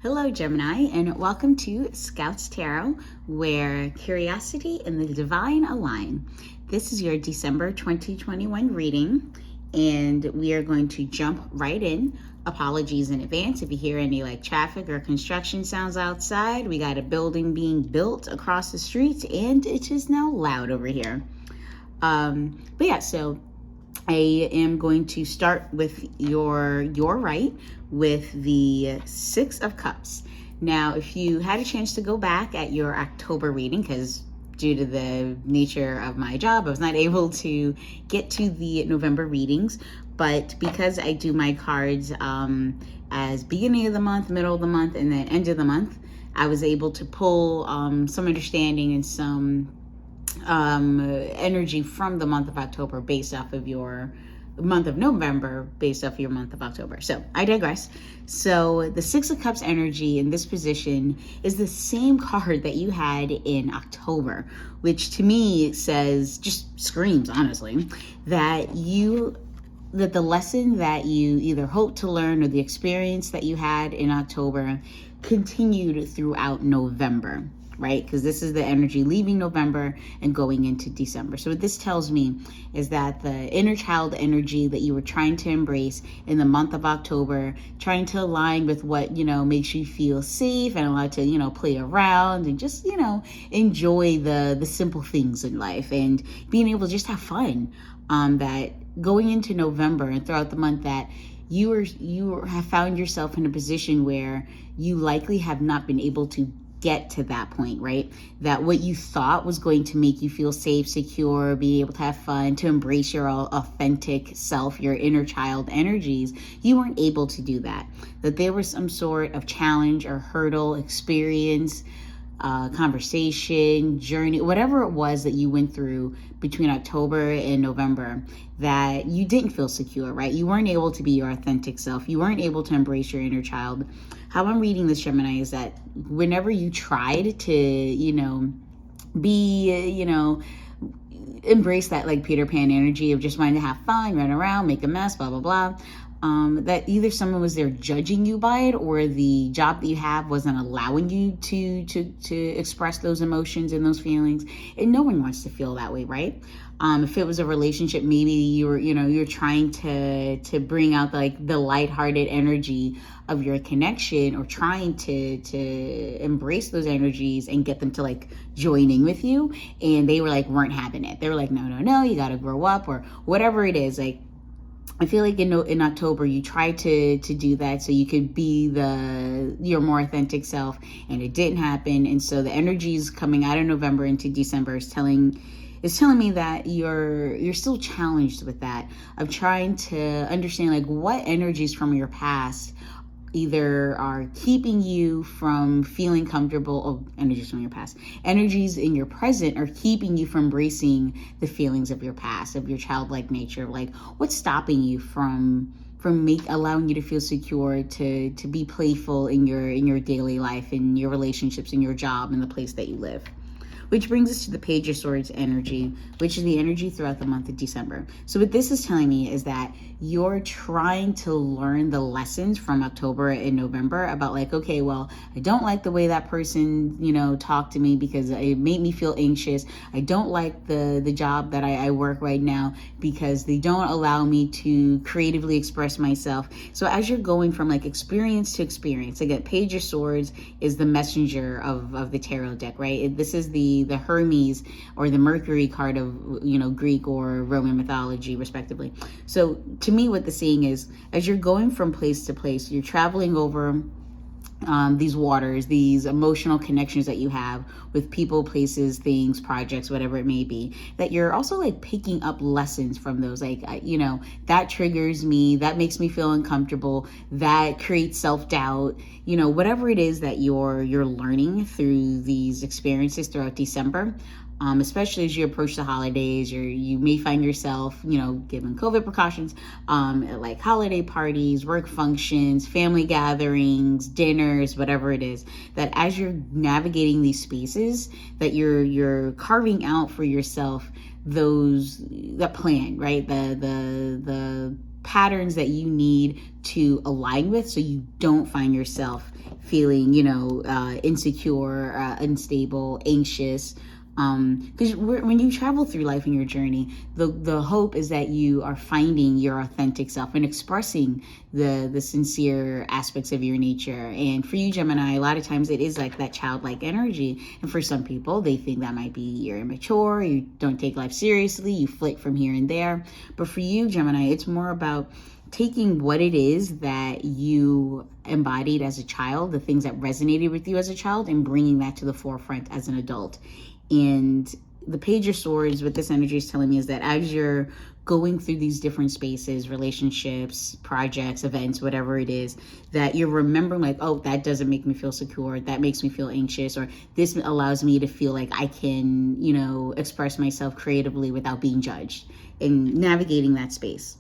Hello, Gemini, and welcome to Scouts Tarot, where curiosity and the divine align. This is your December 2021 reading, and we are going to jump right in. Apologies in advance if you hear any traffic or construction sounds outside. We got a building being built across the street, and it is now loud over here. So I am going to start with your right with the Six of Cups. Now, if you had a chance to go back at your October reading, because due to the nature of my job, I was not able to get to the November readings, but because I do my cards as beginning of the month, middle of the month, and then end of the month, I was able to pull some understanding and some energy from the month of October based off of your month of November based off your month of October. So I digress. So the Six of Cups energy in this position is the same card that you had in October, which to me says, just screams honestly, that the lesson that you either hope to learn or the experience that you had in October continued throughout November, right? Because this is the energy leaving November and going into December. So what this tells me is that the inner child energy that you were trying to embrace in the month of October, trying to align with what, makes you feel safe and allowed to, play around and just, enjoy the simple things in life and being able to just have fun. That going into November and throughout the month that you have found yourself in a position where you likely have not been able to get to that point, right? That what you thought was going to make you feel safe, secure, be able to have fun, to embrace your authentic self, your inner child energies, you weren't able to do that. That there was some sort of challenge or hurdle, experience, conversation, journey, whatever it was that you went through between October and November, that you didn't feel secure, right? You weren't able to be your authentic self. You weren't able to embrace your inner child. How I'm reading this, Gemini, is that whenever you tried to, embrace that Peter Pan energy of just wanting to have fun, run around, make a mess, blah, blah, blah, that either someone was there judging you by it or the job that you have wasn't allowing you to express those emotions and those feelings. And no one wants to feel that way, right? If it was a relationship, maybe you're trying to bring out the lighthearted energy of your connection, or trying to embrace those energies and get them to joining with you, and they weren't having it. They were no, you got to grow up, or whatever it is. I feel in October you tried to do that so you could be your more authentic self, and it didn't happen. And so the energies coming out of November into December is telling me that you're still challenged with that, of trying to understand what energies from your past either are keeping you from feeling comfortable. Energies from your past, energies in your present are keeping you from embracing the feelings of your past, of your childlike nature. What's stopping you from allowing you to feel secure, to be playful in your daily life, in your relationships, in your job, in the place that you live. Which brings us to the Page of Swords energy, which is the energy throughout the month of December. So what this is telling me is that you're trying to learn the lessons from October and November about okay, well, I don't like the way that person, talked to me because it made me feel anxious. I don't like the job that I work right now because they don't allow me to creatively express myself. So as you're going from experience to experience, again, Page of Swords is the messenger of the tarot deck, right? This is the Hermes or the Mercury card of Greek or Roman mythology, respectively. So to me, what the saying is, as you're going from place to place, you're traveling over these waters, these emotional connections that you have with people, places, things, projects, whatever it may be, that you're also picking up lessons from those. That triggers me, that makes me feel uncomfortable, that creates self-doubt, whatever it is that you're learning through these experiences throughout December. Especially as you approach the holidays, you may find yourself, given COVID precautions, at holiday parties, work functions, family gatherings, dinners, whatever it is, that as you're navigating these spaces, that you're carving out for yourself that plan, right? The patterns that you need to align with, so you don't find yourself feeling, insecure, unstable, anxious. Because when you travel through life in your journey, the hope is that you are finding your authentic self and expressing the sincere aspects of your nature. And for you, Gemini, a lot of times it is like that childlike energy. And for some people, they think that might be you're immature, you don't take life seriously, you flick from here and there. But for you, Gemini, it's more about taking what it is that you embodied as a child, the things that resonated with you as a child, and bringing that to the forefront as an adult. And the Page of Swords, what this energy is telling me is that as you're going through these different spaces, relationships, projects, events, whatever it is, that you're remembering like, oh, that doesn't make me feel secure, that makes me feel anxious, or this allows me to feel like I can, express myself creatively without being judged, and navigating that space.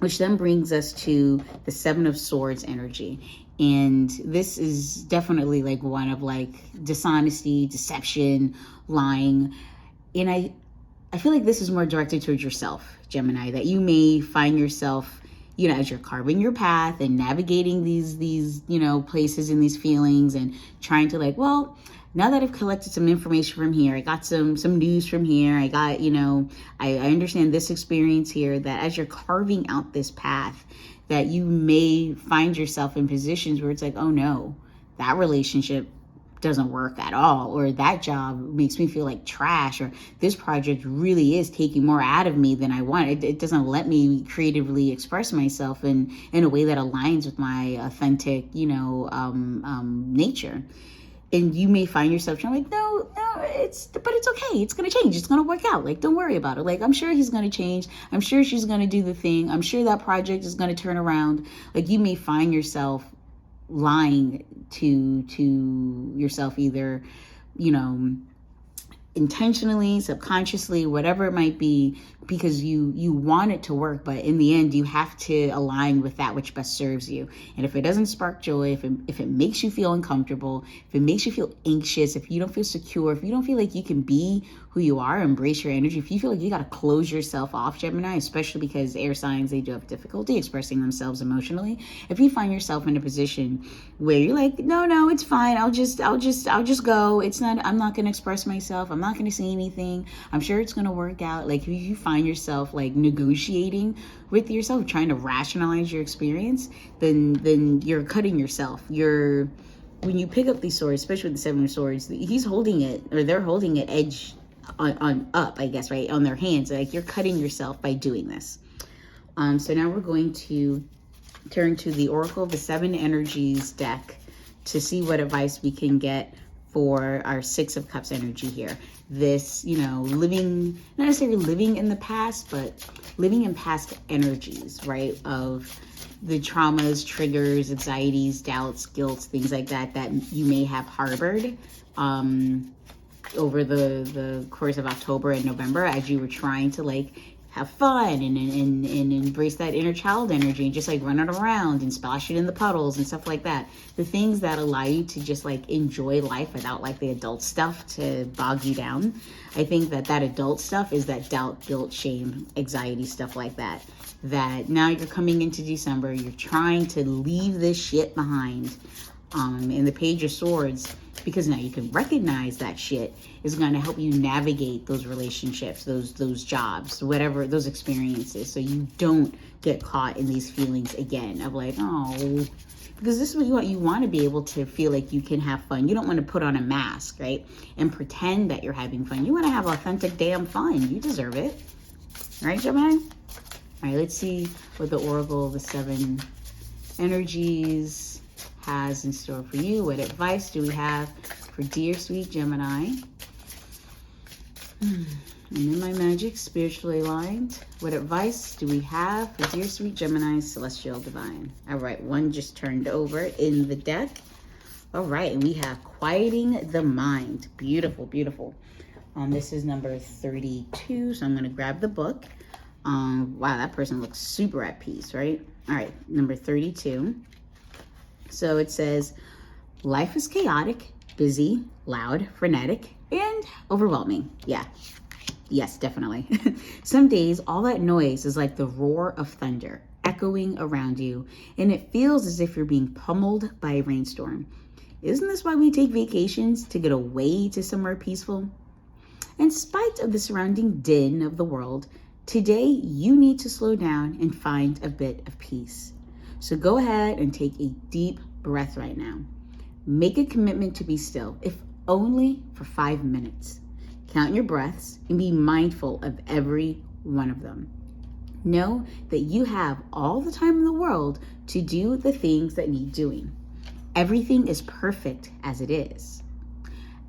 Which then brings us to the Seven of Swords energy. And this is definitely like one of like dishonesty, deception, lying. And I feel like this is more directed towards yourself, Gemini, that you may find yourself, as you're carving your path and navigating these places and these feelings, and trying to like, well, now that I've collected some information from here, I got some news from here, I got, I understand this experience here, that as you're carving out this path, that you may find yourself in positions where it's like, oh no, that relationship doesn't work at all, or that job makes me feel like trash, or this project really is taking more out of me than I want. It doesn't let me creatively express myself in a way that aligns with my authentic, nature. And you may find yourself trying like, no, but it's okay. It's going to change. It's going to work out. Like, don't worry about it. Like, I'm sure he's going to change. I'm sure she's going to do the thing. I'm sure that project is going to turn around. Like, you may find yourself lying to yourself, either, intentionally, subconsciously, whatever it might be, because you want it to work, but in the end you have to align with that which best serves you. And if it doesn't spark joy, if it makes you feel uncomfortable, if it makes you feel anxious, if you don't feel secure, if you don't feel like you can be who you are, embrace your energy, if you feel like you got to close yourself off, Gemini, especially because air signs, they do have difficulty expressing themselves emotionally. If you find yourself in a position where you're like, no, it's fine, I'll just go, I'm not going to express myself, I'm not going to say anything, I'm sure it's going to work out. Like, if you find yourself like negotiating with yourself, trying to rationalize your experience, then you're cutting yourself. When you pick up these swords, especially with the Seven of Swords, he's holding it, or they're holding it edge on up, I guess, right, on their hands. Like, you're cutting yourself by doing this. So now we're going to turn to the Oracle of the Seven Energies deck to see what advice we can get for our Six of Cups energy here. This, living, not necessarily living in the past, but living in past energies, right? Of the traumas, triggers, anxieties, doubts, guilt, things like that you may have harbored over the course of October and November, as you were trying to like have fun and embrace that inner child energy and just like run it around and splash it in the puddles and stuff like that. The things that allow you to just like enjoy life without like the adult stuff to bog you down. I think that adult stuff is that doubt, guilt, shame, anxiety, stuff like that. That now you're coming into December, you're trying to leave this shit behind. In the Page of Swords, because now you can recognize that shit is going to help you navigate those relationships, those jobs, whatever, those experiences, so you don't get caught in these feelings again of like, oh, because this is what you want. You want to be able to feel like you can have fun. You don't want to put on a mask, right, and pretend that you're having fun. You want to have authentic damn fun. You deserve it, right, Gemini? All right, let's see what the Oracle of the Seven Energies has in store for you. What advice do we have for dear sweet Gemini? And in my magic, spiritually aligned, what advice do we have for dear sweet Gemini, celestial divine? All right, one just turned over in the deck. All right, and we have quieting the mind. Beautiful, beautiful. This is number 32, so I'm going to grab the book. Wow, that person looks super at peace, right? All right, number 32. So it says, life is chaotic, busy, loud, frenetic, and overwhelming. Yeah. Yes, definitely. Some days, all that noise is like the roar of thunder. echoing around you, and it feels as if you're being pummeled by a rainstorm. Isn't this why we take vacations, to get away to somewhere peaceful? In spite of the surrounding din of the world, today you need to slow down and find a bit of peace. So go ahead and take a deep breath right now. Make a commitment to be still, if only for 5 minutes. Count your breaths and be mindful of every one of them. Know that you have all the time in the world to do the things that need doing. Everything is perfect as it is.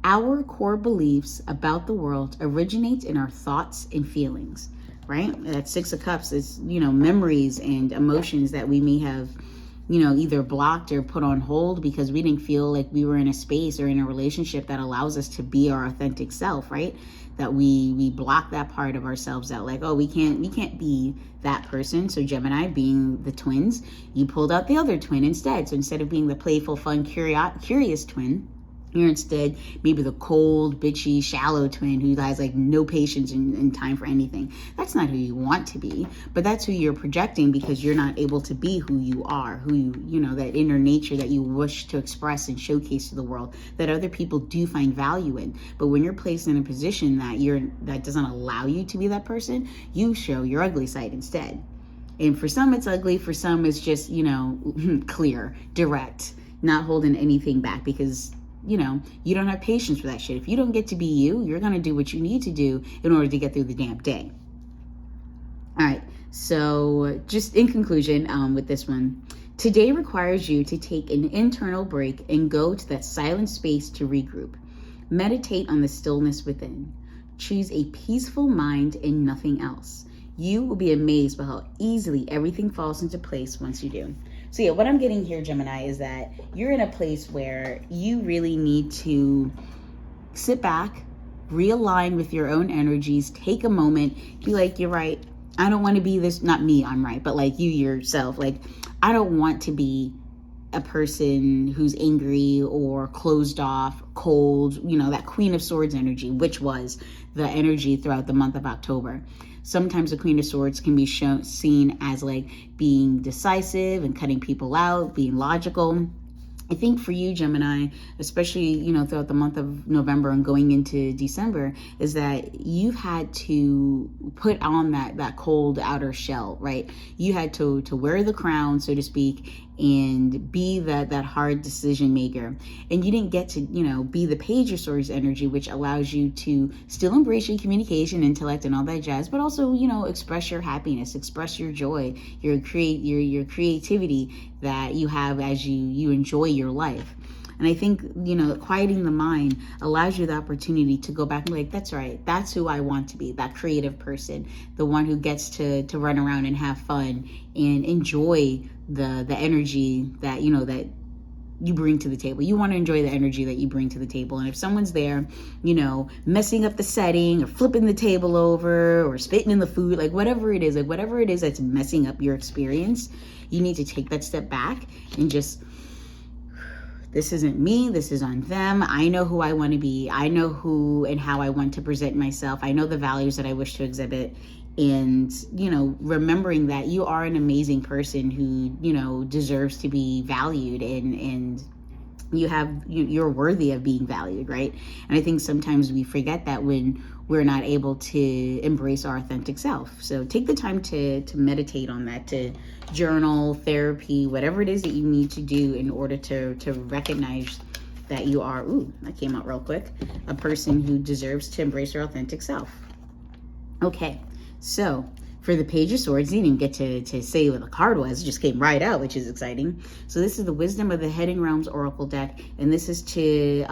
Our core beliefs about the world originate in our thoughts and feelings, right? That 6 of Cups is, memories and emotions that we may have, either blocked or put on hold because we didn't feel like we were in a space or in a relationship that allows us to be our authentic self, right? That we block that part of ourselves out, like, oh, we can't be that person. So Gemini, being the twins, you pulled out the other twin instead. So instead of being the playful, fun, curious twin, you're instead maybe the cold, bitchy, shallow twin who has like no patience and time for anything. That's not who you want to be, but that's who you're projecting because you're not able to be who you are, who that inner nature that you wish to express and showcase to the world, that other people do find value in. But when you're placed in a position that doesn't allow you to be that person, you show your ugly side instead. And for some it's ugly, for some it's just, clear, direct, not holding anything back because you don't have patience for that shit. If you don't get to be you, you're going to do what you need to do in order to get through the damn day. All right. So just in conclusion with this one, today requires you to take an internal break and go to that silent space to regroup. Meditate on the stillness within. Choose a peaceful mind and nothing else. You will be amazed by how easily everything falls into place once you do. So yeah, what I'm getting here, Gemini, is that you're in a place where you really need to sit back, realign with your own energies, take a moment, be like, you're right. I don't want to be this, not me, I'm right, but like you yourself. Like, I don't want to be a person who's angry or closed off, cold, that Queen of Swords energy, which was the energy throughout the month of October. Sometimes the Queen of Swords can be seen as like being decisive and cutting people out, being logical. I think for you, Gemini, especially, throughout the month of November and going into December, is that you've had to put on that cold outer shell, right? You had to wear the crown, so to speak, and be that hard decision maker. And you didn't get to, be the Page of Swords energy, which allows you to still embrace your communication, intellect, and all that jazz, but also, express your happiness, express your joy, your creativity that you have as you enjoy your life. And I think, quieting the mind allows you the opportunity to go back and be like, that's right. That's who I want to be, that creative person, the one who gets to run around and have fun and enjoy the energy that, that you bring to the table. You want to enjoy the energy that you bring to the table. And if someone's there, messing up the setting or flipping the table over or spitting in the food, like whatever it is that's messing up your experience, you need to take that step back and just, this isn't me, this is on them. I know who I want to be. I know who and how I want to present myself. I know the values that I wish to exhibit. And, remembering that you are an amazing person who, deserves to be valued and you're worthy of being valued, right? And I think sometimes we forget that when we're not able to embrace our authentic self. So take the time to meditate on that, to journal, therapy, whatever it is that you need to do in order to recognize that you are, that came out real quick, a person who deserves to embrace their authentic self. Okay, so for the Page of Swords, you didn't get to say what the card was. It just came right out, which is exciting. So this is the Wisdom of the Hidden Realms Oracle deck, and this is to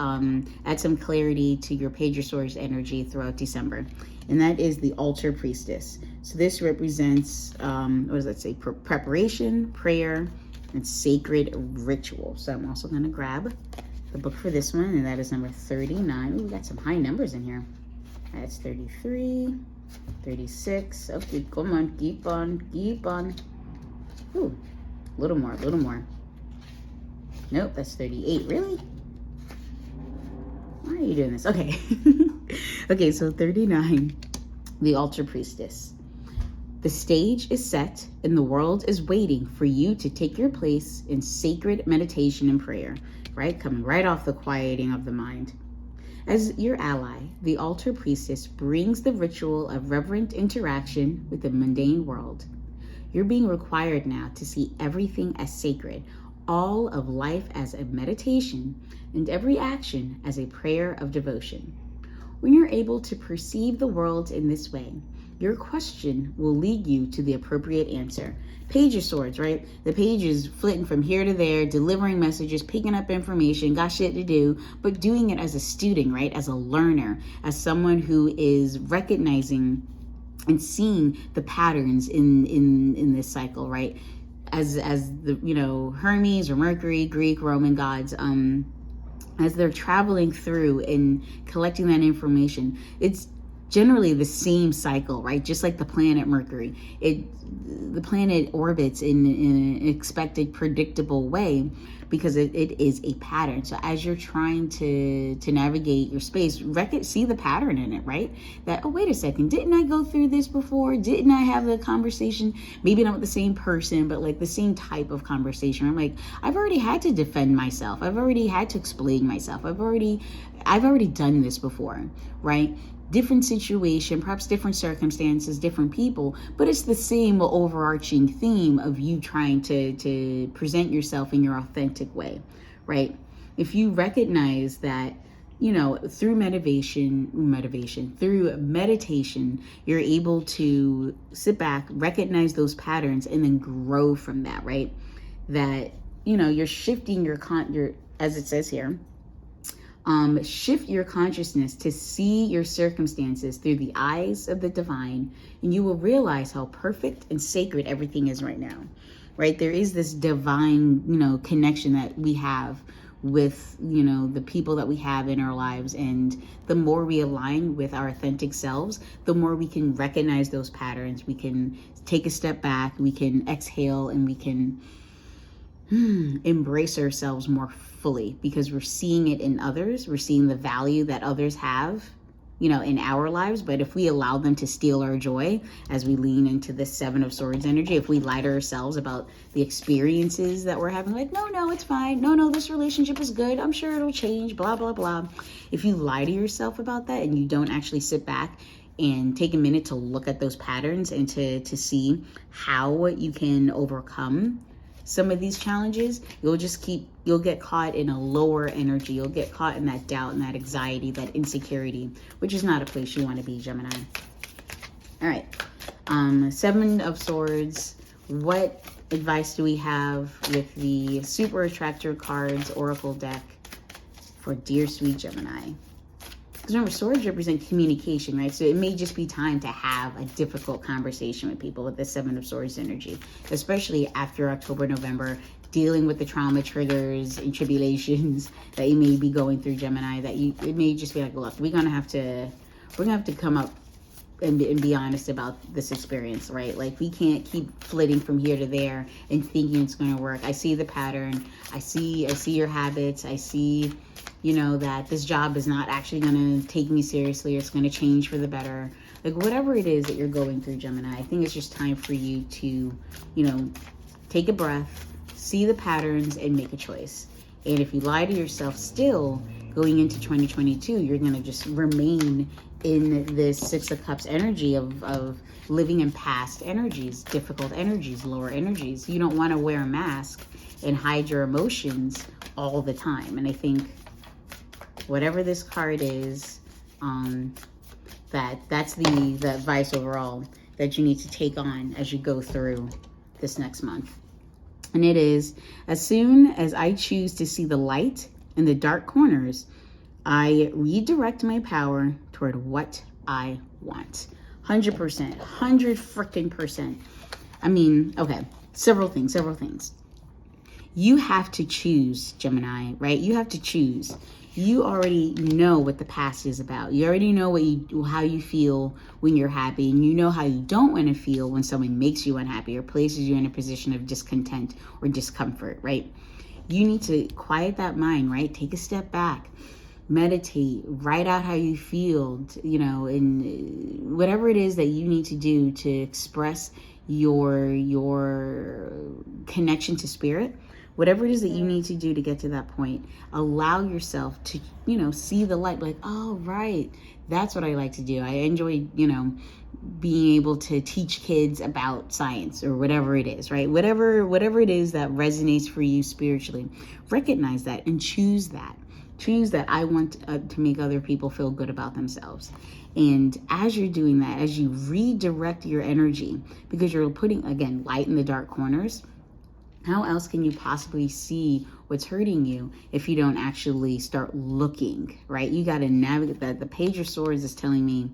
add some clarity to your Page of Swords energy throughout December. And that is the Altar Priestess. So this represents, what does that say? Preparation, prayer, and sacred ritual. So I'm also going to grab the book for this one, and that is number 39. Ooh, we got some high numbers in here. That's 33. 36. Okay, come on, keep on. Ooh, a little more. Nope, that's 38. Really? Why are you doing this? Okay. Okay, so 39, the Altar Priestess. The stage is set and the world is waiting for you to take your place in sacred meditation and prayer, right? Coming right off the quieting of the mind. As your ally, the Altar Priestess brings the ritual of reverent interaction with the mundane world. You're being required now to see everything as sacred, all of life as a meditation, and every action as a prayer of devotion. When you're able to perceive the world in this way, your question will lead you to the appropriate answer. Page of Swords, right? The page is flitting from here to there, delivering messages, picking up information, got shit to do, but doing it as a student, right? As a learner, as someone who is recognizing and seeing the patterns in this cycle, right? As the, you know, Hermes or Mercury, Greek, Roman gods, as they're traveling through and collecting that information, it's generally the same cycle, right? Just like the planet Mercury, the planet orbits in an expected, predictable way because it is a pattern. So as you're trying to navigate your space, see the pattern in it, right? That, oh, wait a second, didn't I go through this before? Didn't I have the conversation? Maybe not with the same person, but like the same type of conversation. I'm like, I've already had to defend myself. I've already had to explain myself. I've already done this before, right? Different situation, perhaps different circumstances, different people, but it's the same overarching theme of you trying to present yourself in your authentic way, right? If you recognize that, you know, through through meditation, you're able to sit back, recognize those patterns, and then grow from that, right? That, you know, you're shifting your as it says here, shift your consciousness to see your circumstances through the eyes of the divine, and you will realize how perfect and sacred everything is right now, right? There is this divine, you know, connection that we have with, you know, the people that we have in our lives. And the more we align with our authentic selves, the more we can recognize those patterns. We can take a step back, we can exhale, and we can embrace ourselves more fully because we're seeing it in others. We're seeing the value that others have, you know, in our lives. But if we allow them to steal our joy as we lean into this Seven of Swords energy, if we lie to ourselves about the experiences that we're having, like, no, it's fine. No, this relationship is good. I'm sure it'll change, blah, blah, blah. If you lie to yourself about that and you don't actually sit back and take a minute to look at those patterns and to see how you can overcome some of these challenges, you'll get caught in a lower energy. You'll get caught in that doubt and that anxiety, that insecurity, which is not a place you want to be, Gemini. All right. Seven of Swords. What advice do we have with the Super Attractor cards Oracle deck for dear sweet Gemini? Because remember, swords represent communication, right? So it may just be time to have a difficult conversation with people with the Seven of Swords energy, especially after October, November, dealing with the trauma triggers and tribulations that you may be going through, Gemini, it may just be like, look, we're gonna have to come up and be honest about this experience, right? Like, we can't keep flitting from here to there and thinking it's going to work. I see the pattern. I see your habits. I see, you know, that this job is not actually going to take me seriously. It's going to change for the better. Like, whatever it is that you're going through, Gemini, I think it's just time for you to, you know, take a breath, see the patterns, and make a choice. And if you lie to yourself still going into 2022, you're going to just remain in this Six of Cups energy of living in past energies, difficult energies, lower energies. You don't want to wear a mask and hide your emotions all the time. And I think whatever this card is, that's the advice overall that you need to take on as you go through this next month. And it is, as soon as I choose to see the light in the dark corners, I redirect my power toward what I want. 100%, 100%. I mean, okay, several things. You have to choose, Gemini, right? You have to choose. You already know what the past is about. You already know how you feel when you're happy, and you know how you don't want to feel when someone makes you unhappy or places you in a position of discontent or discomfort, right? You need to quiet that mind, right? Take a step back. meditate, write out how you feel, you know, and whatever it is that you need to do to express your connection to spirit, whatever it is that you need to do to get to that point, allow yourself to, you know, see the light, like, oh, right, that's what I like to do. I enjoy, you know, being able to teach kids about science or whatever it is, right? Whatever it is that resonates for you spiritually, recognize that and choose that. Choose that I want to make other people feel good about themselves. And as you're doing that, as you redirect your energy, because you're putting, again, light in the dark corners, how else can you possibly see what's hurting you if you don't actually start looking, right? You got to navigate that. The Page of Swords is telling me,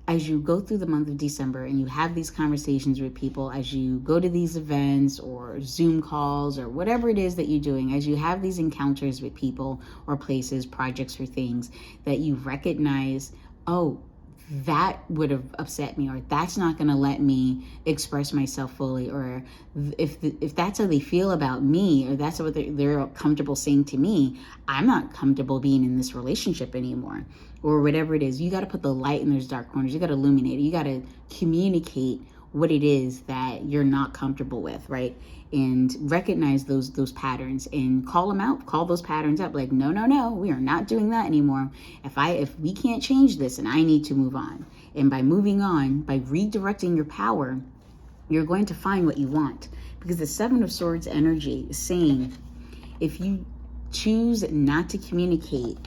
as you go through the month of December and you have these conversations with people, as you go to these events or Zoom calls or whatever it is that you're doing, as you have these encounters with people or places, projects or things, that you recognize, oh, that would have upset me, or that's not going to let me express myself fully, or if that's how they feel about me, or that's what they're comfortable saying to me, I'm not comfortable being in this relationship anymore, or whatever it is. You got to put the light in those dark corners. You got to illuminate it. You got to communicate what it is that you're not comfortable with, right? And recognize those patterns and call them out, call those patterns up. Like, no, we are not doing that anymore. If we can't change this, and I need to move on. And by moving on, by redirecting your power, you're going to find what you want. Because the Seven of Swords energy is saying, if you choose not to communicate,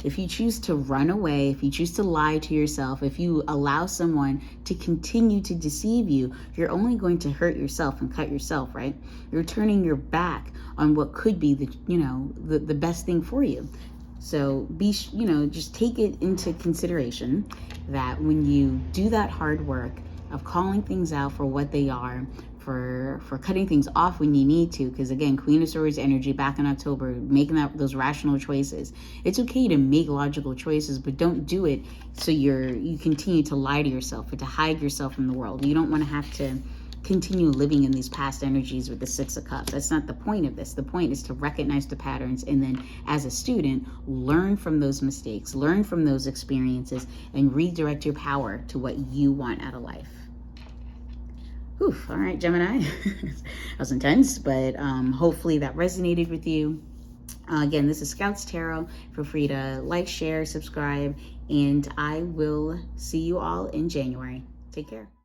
if you choose to run away, if you choose to lie to yourself, if you allow someone to continue to deceive you, you're only going to hurt yourself and cut yourself, right? You're turning your back on what could be the best thing for you. So just take it into consideration that when you do that hard work of calling things out for what they are, for cutting things off when you need to, because again, Queen of Swords energy back in October, making those rational choices. It's okay to make logical choices, but don't do it so you continue to lie to yourself or to hide yourself from the world. You don't want to have to continue living in these past energies with the Six of Cups. That's not the point of this. The point is to recognize the patterns, and then as a student, learn from those mistakes, learn from those experiences, and redirect your power to what you want out of life. Whew, all right, Gemini. That was intense, but hopefully that resonated with you. Again, this is Scouts Tarot. Feel free to like, share, subscribe, and I will see you all in January. Take care.